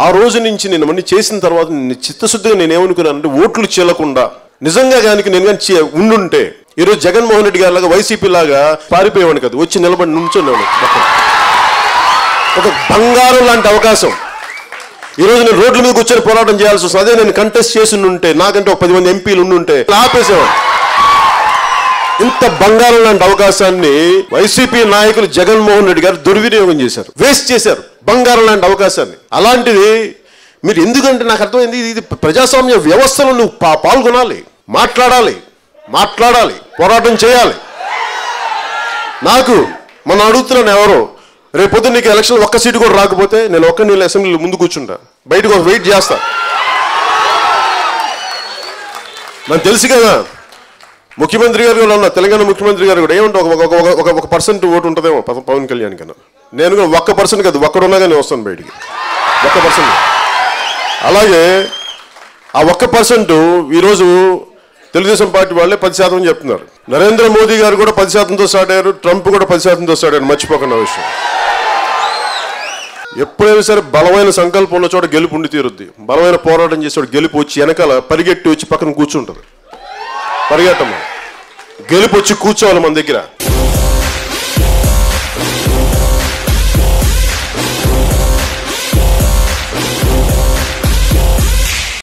ఆ రోజు నుంచి నేను అన్ని చేసిన తర్వాత చిత్తశుద్ధిగా నేను ఏమనుకున్నానంటే ఓట్లు చీలకుండా నిజంగా కానీ నేను కానీ ఉండుంటే ఈరోజు జగన్మోహన్ రెడ్డి గారి లాగా వైసీపీ లాగా పారిపోయేవాడిని కాదు, వచ్చి నిలబడి నుంచున్నాను. ఒక బంగారం లాంటి అవకాశం ఈరోజు నేను రోడ్ల మీద కూర్చొని పోరాటం చేయాల్సి వస్తుంది. అదే నేను కంటెస్ట్ చేసి ఉంటే నాకంటే ఒక 10 మంది ఎంపీలు ఉండుంటే ఆపేసేవాడు. ఇంత బంగారం లాంటి అవకాశాన్ని వైసీపీ నాయకులు జగన్మోహన్ రెడ్డి గారు దుర్వినియోగం చేశారు, వేస్ట్ చేశారు బంగారం లాంటి అవకాశాన్ని. అలాంటిది మీరు ఎందుకంటే నాకు అర్థమైంది, ఇది ప్రజాస్వామ్య వ్యవస్థలో నువ్వు పాల్గొనాలి, మాట్లాడాలి, పోరాటం చేయాలి. నాకు మనం అడుగుతున్నాను, ఎవరో రేపొద్దు నీకు ఎలక్షన్ ఒక్క సీటు కూడా రాకపోతే నేను ఒక్క నీళ్ళు అసెంబ్లీలో ముందు కూర్చుంటా, బయటకు వెయిట్ చేస్తా. నాకు తెలుసు కదా, ముఖ్యమంత్రి గారు కూడా ఉన్నా, తెలంగాణ ముఖ్యమంత్రి గారు కూడా ఏమంటే ఒక % ఓటు ఉంటుందేమో పవన్ కళ్యాణ్ కన్నా. నేను కూడా 1% కాదు, ఒక్కడున్నా కానీ వస్తాను బయటికి, 1%. అలాగే ఆ 1% ఈరోజు తెలుగుదేశం పార్టీ వాళ్ళే 10% చెప్తున్నారు. నరేంద్ర మోదీ గారు కూడా 10%తో స్టార్ట్ అయ్యారు, ట్రంప్ కూడా 10%తో స్టార్ట్ అయ్యారు, మర్చిపోకుండా విషయం. ఎప్పుడైనా సరే బలమైన సంకల్పం ఉన్న చోట గెలుపు ఉండి తీరుద్ది, బలమైన పోరాటం చేసేవాడు గెలుపు వచ్చి వెనకాల పరిగెట్టి వచ్చి పక్కన కూర్చుంటుంది. పరిగెట్టము, గెలుపు వచ్చి కూర్చోవాలి మన దగ్గర.